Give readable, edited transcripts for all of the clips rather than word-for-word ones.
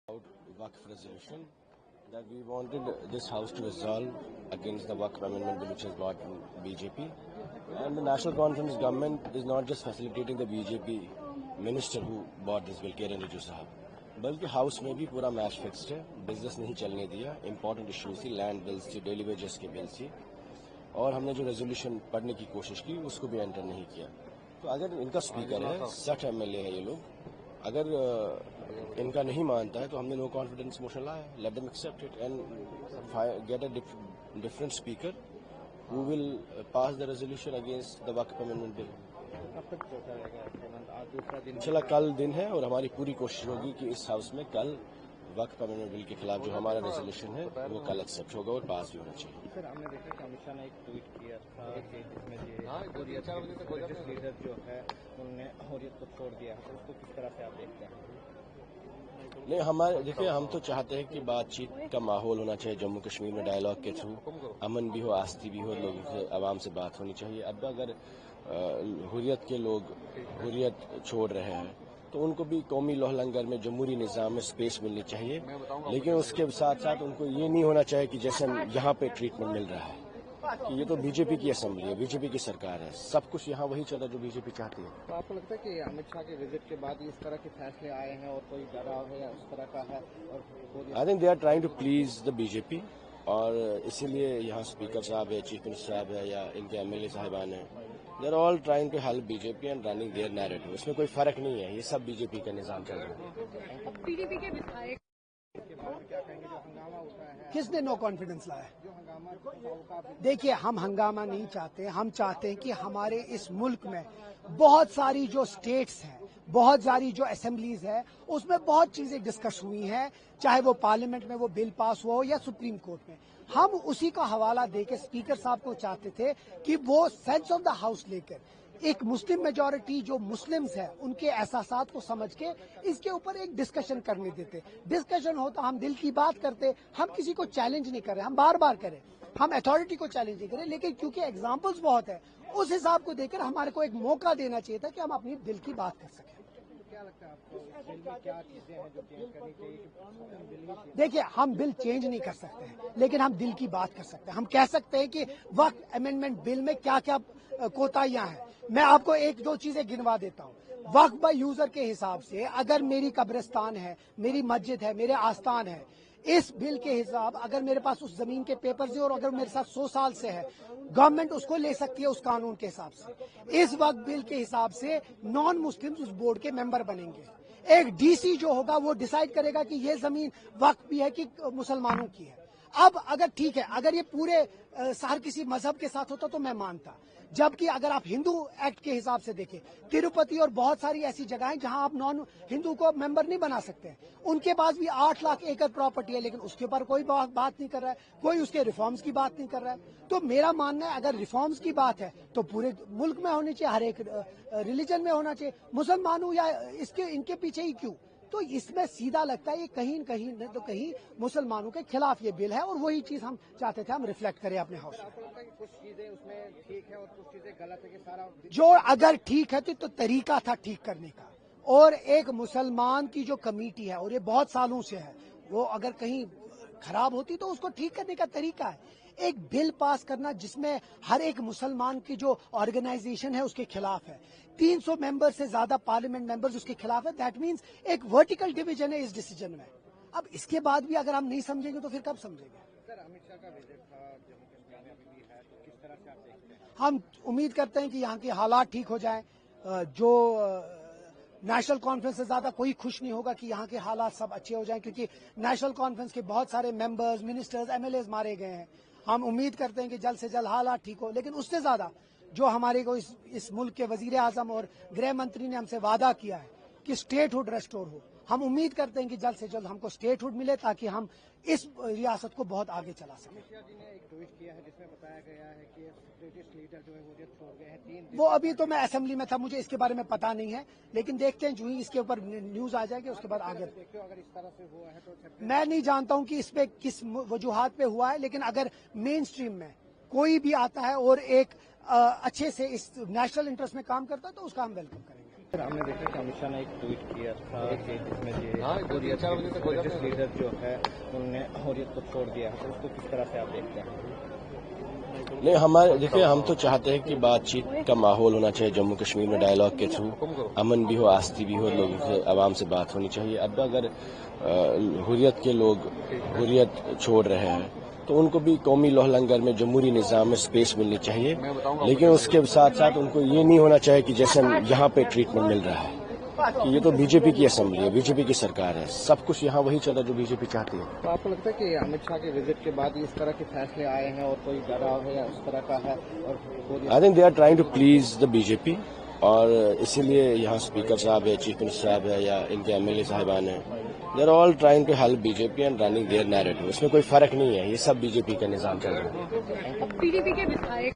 Waqf resolution that we wanted this House to resolve against the Waqf amendment bill which has brought from BJP. And the National Conference government is not just facilitating the BJP minister who brought this bill, Kiran Rijiju sahab, बल्कि house में भी पूरा match fixed है, business नहीं चलने दिया, important issues थी, land bills थी, डेली वेजेस के बिल्स थी, और हमने जो रेजोल्यूशन पढ़ने की कोशिश की उसको भी एंटर नहीं किया। तो अगर इनका स्पीकर है, 60 MLA है ये लोग, अगर इनका नहीं मानता है तो हमने नो कॉन्फिडेंस मोशन लाया, let them accept it and get a different speaker who will pass the resolution against the Waqf amendment bill. चला कल दिन है और हमारी पूरी कोशिश होगी कि इस हाउस में कल वक्फ अमेंडमेंट बिल के खिलाफ जो हमारा रेजोल्यूशन है वो कल एक्सेप्ट होगा और पास भी होना चाहिए। सर, हमने देखा कि अमित शाह ने एक ट्वीट किया था कि जिसमें हुर्रियत लीडर जो है उन्होंने हुर्रियत को छोड़ दिया है, तो उसको किस तरह से आप देखते हैं? नहीं, हमारे देखिए, हम तो चाहते हैं कि बातचीत का माहौल होना चाहिए जम्मू कश्मीर में, डायलॉग के थ्रू अमन भी हो, आस्ती भी हो, लोगों से आवाम से बात होनी चाहिए। अब अगर हुर्रियत के लोग हुर्रियत छोड़ रहे हैं तो उनको भी कौमी लौह लंगर में जमहूरी निज़ाम में स्पेस मिलनी चाहिए, लेकिन उसके साथ साथ उनको ये नहीं होना चाहिए कि जैसे यहाँ पे ट्रीटमेंट मिल रहा है कि ये तो बीजेपी की असेंबली है, बीजेपी की सरकार है, सब कुछ यहाँ वही चल रहा है जो बीजेपी चाहती है। तो आपको लगता है कि अमित शाह के विजिट के बाद इस तरह के फैसले आए हैं और कोई दबाव है या उस तरह का है? और I think they are trying to please the BJP, और इसीलिए यहाँ स्पीकर साहब है, चीफ मिनिस्टर साहब है या इनके MLA साहिबान हैं, they are all trying to help BJP and running their narrative. इसमें कोई फर्क नहीं है, ये सब बीजेपी का निजाम चल रहा है। PDP के विधायक क्या कहेंगे जो हंगामा उठा है? किसने नो कॉन्फिडेंस लाया? जो हंगामा देखिए, हम हंगामा नहीं चाहते, हम चाहते हैं कि हमारे इस मुल्क में बहुत सारी जो स्टेट्स हैं, बहुत सारी जो असेंबलीज है, उसमें बहुत चीजें डिस्कस हुई हैं, चाहे वो पार्लियामेंट में वो बिल पास हुआ हो या सुप्रीम कोर्ट में। हम उसी का हवाला देके स्पीकर साहब को चाहते थे कि वो सेंस ऑफ द हाउस लेकर एक मुस्लिम मेजॉरिटी जो मुस्लिम्स है उनके एहसासात को समझ के इसके ऊपर एक डिस्कशन करने देते। डिस्कशन हो तो हम दिल की बात करते, हम किसी को चैलेंज नहीं कर रहे, हम बार बार करें, हम अथॉरिटी को चैलेंज नहीं करें, लेकिन क्योंकि एग्जाम्पल्स बहुत है उस हिसाब को देकर हमारे को एक मौका देना चाहिए था कि हम अपनी दिल की बात कर सकें। क्या लगता है आपको बिल में क्या चीजें हैं जो चेंज करनी चाहिए? देखिए, हम बिल चेंज नहीं कर सकते हैं, लेकिन हम दिल की बात कर सकते हैं। हम कह सकते हैं कि वक्फ अमेंडमेंट बिल में क्या क्या कोताहियां हैं। मैं आपको एक दो चीजें गिनवा देता हूं। वक्फ बाय यूजर के हिसाब से अगर मेरी कब्रिस्तान है, मेरी मस्जिद है, मेरे आस्थान है, इस बिल के हिसाब अगर मेरे पास उस जमीन के पेपर्स है और अगर मेरे साथ 100 साल से है, गवर्नमेंट उसको ले सकती है उस कानून के हिसाब से। इस वक्त बिल के हिसाब से नॉन मुस्लिम्स उस बोर्ड के मेंबर बनेंगे। एक DC जो होगा वो डिसाइड करेगा कि ये जमीन वक्फ भी है कि मुसलमानों की है। अब अगर ठीक है, अगर ये पूरे हर किसी मजहब के साथ होता तो मैं मानता, जबकि अगर आप हिंदू एक्ट के हिसाब से देखें, तिरुपति और बहुत सारी ऐसी जगह हैं जहां आप नॉन हिंदू को मेंबर नहीं बना सकते, उनके पास भी 8 लाख एकड़ प्रॉपर्टी है, लेकिन उसके ऊपर कोई बात नहीं कर रहा है, कोई उसके रिफॉर्म्स की बात नहीं कर रहा है। तो मेरा मानना है अगर रिफॉर्म्स की बात है तो पूरे मुल्क में होनी चाहिए, हर एक रिलीजन में होना चाहिए, मुसलमानों या इसके इनके पीछे ही क्यों? तो इसमें सीधा लगता है ये कहीं न कहीं न तो कहीं मुसलमानों के खिलाफ ये बिल है, और वही चीज हम चाहते थे हम रिफ्लेक्ट करें अपने हाउस में। आपको लगता है कि कुछ चीजें उसमें ठीक है और कुछ चीजें गलत है कि सारा जो अगर ठीक है तो तरीका था ठीक करने का, और एक मुसलमान की जो कमेटी है और ये बहुत सालों से है, वो अगर कहीं खराब होती तो उसको ठीक करने का तरीका है। एक बिल पास करना जिसमें हर एक मुसलमान की जो ऑर्गेनाइजेशन है उसके खिलाफ है, 300 मेंबर से ज्यादा पार्लियामेंट मेंबर्स उसके खिलाफ है, दैट मीन्स एक वर्टिकल डिवीजन है इस डिसीजन में। अब इसके बाद भी अगर हम नहीं समझेंगे तो फिर कब समझेंगे? सर, अमित शाह का विजिट था जम्मू कश्मीर में अभी भी है, तो किस तरह से आप देखते हैं? हम उम्मीद करते हैं कि यहाँ के हालात ठीक हो जाएं। जो नेशनल कॉन्फ्रेंस से ज्यादा कोई खुश नहीं होगा कि यहाँ के हालात सब अच्छे हो जाएं, क्योंकि नेशनल कॉन्फ्रेंस के बहुत सारे मेंबर्स, मिनिस्टर्स, MLAs मारे गए हैं। हम उम्मीद करते हैं कि जल्द से जल्द हालात ठीक हो, लेकिन उससे ज्यादा जो हमारे को इस मुल्क के वजीर आजम और गृह मंत्री ने हमसे वादा किया है कि स्टेटहुड रेस्टोर हो, हम उम्मीद करते हैं कि जल्द से जल्द हमको स्टेटहुड मिले ताकि हम इस रियासत को बहुत आगे चला सकें। अमित शाह जी ने एक ट्वीट किया है जिसमें बताया गया है कि सेपरेटिस्ट लीडर जो है हुर्रियत छोड़ गए हैं 3 वो अभी तो मैं असेंबली में था, मुझे इसके बारे में पता नहीं है, लेकिन देखते हैं जो ही इसके ऊपर न्यूज आ जाएगी उसके बाद आगे देखते हो अगर इस तरह से हुआ है तो मैं नहीं जानता हूं कि इस पे किस वजूहात पे हुआ है, लेकिन अगर मेन स्ट्रीम में कोई भी आता है और एक अच्छे से इस नेशनल इंटरेस्ट में काम करता है तो उसका हम वेलकम करेंगे। सर, हमने देखा कि अमित शाह ने एक ट्वीट किया था कि जिसमें ब्रिटिश लीडर जो है उन्होंने हुर्रियत को छोड़ दिया है, तो उसको किस तरह से आप देखते हैं? नहीं, हमारे देखिए, हम तो चाहते हैं कि बातचीत का माहौल होना चाहिए जम्मू कश्मीर में, डायलॉग के थ्रू अमन भी हो, आस्ती भी हो, लोगों से आवाम से बात होनी चाहिए। अब अगर हुर्रियत के लोग हुर्रियत छोड़ रहे हैं तो उनको भी कौमी लौह लंगर में जमहूरी निज़ाम में स्पेस मिलनी चाहिए, लेकिन उसके साथ साथ उनको ये नहीं होना चाहिए कि जैसे यहाँ पे ट्रीटमेंट मिल रहा है कि ये तो बीजेपी की असेंबली है, बीजेपी की सरकार है, सब कुछ यहाँ वही चल रहा है जो बीजेपी चाहती है। तो आपको लगता है कि अमित शाह के विजिट के बाद इस तरह के फैसले आए हैं और कोई डराव है या उस तरह का है? और I think they are trying to please the BJP, और इसीलिए यहाँ स्पीकर साहब है, चीफ मिनिस्टर साहब है, या इनके एमएलए साहिबान है, they are all trying to help BJP and running their narrative. इसमें कोई फर्क नहीं है, ये सब बीजेपी का निजाम चल रहा है। पीडीपी के विधायक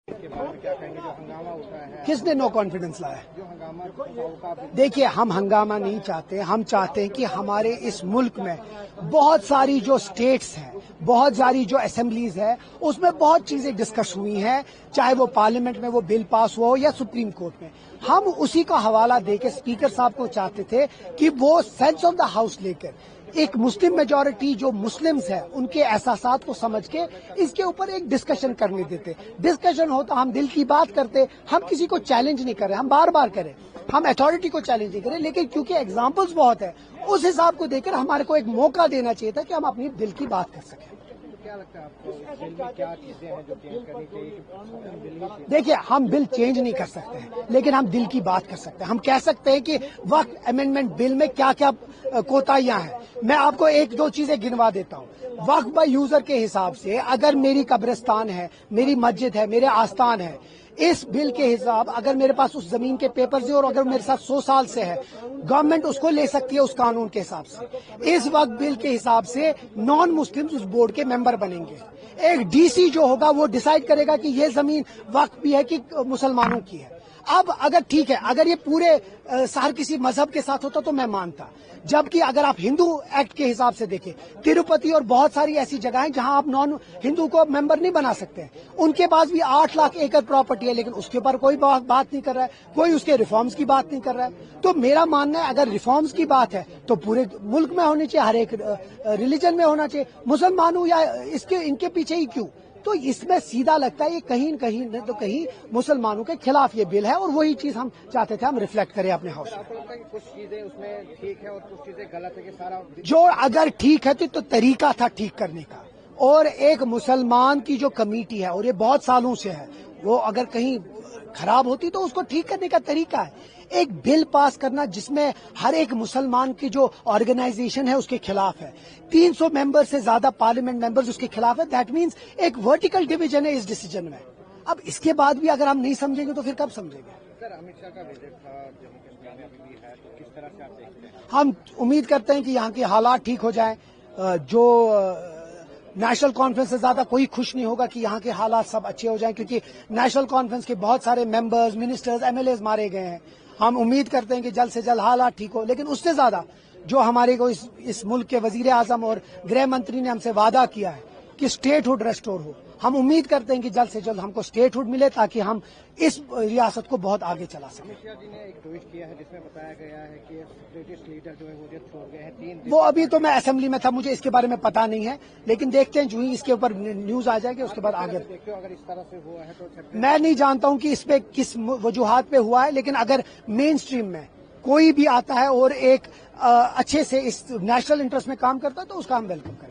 के बारे में क्या कहेंगे जो हंगामा उठा है? किसने नो कॉन्फिडेंस लाया? जो हंगामा देखिए, हम हंगामा नहीं चाहते, हम चाहते हैं कि हमारे इस मुल्क में बहुत सारी जो स्टेट्स हैं, बहुत सारी जो असेंबलीज है, उसमें बहुत चीजें डिस्कस हुई हैं, चाहे वो पार्लियामेंट में वो बिल पास हुआ हो या सुप्रीम कोर्ट में। हम उसी का हवाला देके स्पीकर साहब को चाहते थे कि वो सेंस ऑफ द हाउस लेकर एक मुस्लिम मेजॉरिटी जो मुस्लिम्स है उनके एहसासात को समझ के इसके ऊपर एक डिस्कशन करने देते। डिस्कशन होता, हम दिल की बात करते, हम किसी को चैलेंज नहीं कर रहे, हम बार बार करें, हम अथॉरिटी को चैलेंज नहीं करें, लेकिन क्योंकि एग्जाम्पल्स बहुत है उस हिसाब को देकर हमारे को एक मौका देना चाहिए था कि हम अपनी दिल की बात कर सकें। क्या लगता है आपको इस बिल में क्या चीजें हैं जो चेंज करनी चाहिए? देखिए, हम बिल चेंज नहीं कर सकते हैं, लेकिन हम दिल की बात कर सकते हैं। हम कह सकते हैं कि वक्फ अमेंडमेंट बिल में क्या क्या कोताहियां हैं। मैं आपको एक दो चीजें गिनवा देता हूं। वक्फ बाय यूजर के हिसाब से अगर मेरी कब्रिस्तान है, मेरी मस्जिद है, मेरे आस्थान है, इस बिल के हिसाब अगर मेरे पास उस जमीन के पेपर्स है और अगर मेरे साथ 100 साल से है, गवर्नमेंट उसको ले सकती है उस कानून के हिसाब से। इस वक्त बिल के हिसाब से नॉन मुस्लिम्स उस बोर्ड के मेंबर बनेंगे। एक डीसी जो होगा वो डिसाइड करेगा कि ये जमीन वक्फ भी है कि मुसलमानों की है। अब अगर ठीक है, अगर ये पूरे हर किसी मजहब के साथ होता तो मैं मानता, जबकि अगर आप हिंदू एक्ट के हिसाब से देखें, तिरुपति और बहुत सारी ऐसी जगहें जहां आप नॉन हिंदू को मेंबर नहीं बना सकते, उनके पास भी 8 लाख एकड़ प्रॉपर्टी है, लेकिन उसके ऊपर कोई बात नहीं कर रहा है, कोई उसके रिफॉर्म्स की बात नहीं कर रहा है। तो मेरा मानना है अगर रिफॉर्म्स की बात है तो पूरे मुल्क में होनी चाहिए, हर एक रिलीजन में होना चाहिए, मुसलमानों या इनके पीछे ही क्यों? तो इसमें सीधा लगता है ये कहीं न कहीं मुसलमानों के खिलाफ ये बिल है, और वही चीज हम चाहते थे हम रिफ्लेक्ट करें अपने हाउस में। आपको लगता है कि कुछ चीजें उसमें ठीक है और कुछ चीजें गलत है कि सारा जो अगर ठीक है तो तरीका था ठीक करने का, और एक मुसलमान की जो कमेटी है और ये बहुत सालों से है, वो अगर कहीं खराब होती तो उसको ठीक करने का तरीका है। एक बिल पास करना जिसमें हर एक मुसलमान की जो ऑर्गेनाइजेशन है उसके खिलाफ है, 300 मेंबर से ज्यादा पार्लियामेंट मेंबर्स उसके खिलाफ है, दैट मीन्स एक वर्टिकल डिवीजन है इस डिसीजन में। अब इसके बाद भी अगर हम नहीं समझेंगे तो फिर कब समझेंगे? सर, अमित शाह का विजिट था जम्मू कश्मीर में अभी भी है, तो किस तरह से आप देखते हैं? हम उम्मीद करते हैं कि यहाँ के हालात ठीक हो जाएं। जो नेशनल कॉन्फ्रेंस से ज्यादा कोई खुश नहीं होगा कि यहाँ के हालात सब अच्छे हो जाएं, क्योंकि नेशनल कॉन्फ्रेंस के बहुत सारे मेंबर्स, मिनिस्टर्स, एमएलए मारे गए हैं। हम उम्मीद करते हैं कि जल्द से जल्द हालात ठीक हो, लेकिन उससे ज्यादा जो हमारे को इस मुल्क के वजीर आजम और गृह मंत्री ने हमसे वादा किया है कि स्टेटहुड रेस्टोर हो, हम उम्मीद करते हैं कि जल्द से जल्द हमको स्टेटहुड मिले ताकि हम इस रियासत को बहुत आगे चला सकें। अमित शाह जी ने एक ट्वीट किया है जिसमें बताया गया है कि ब्रिटिश लीडर जो है वो छोड़ गए हैं 3 दिन। वो अभी तो मैं असेंबली में था, मुझे इसके बारे में पता नहीं है, लेकिन देखते हैं जो ही इसके ऊपर न्यूज आ जाएगी उसके बाद आगे देखते हो अगर इस तरह से हुआ है तो मैं नहीं जानता हूं कि इस पे किस वजूहात पे हुआ है, लेकिन अगर मेन स्ट्रीम में कोई भी आता है और एक अच्छे से इस नेशनल इंटरेस्ट में काम करता है तो उसका हम वेलकम करें।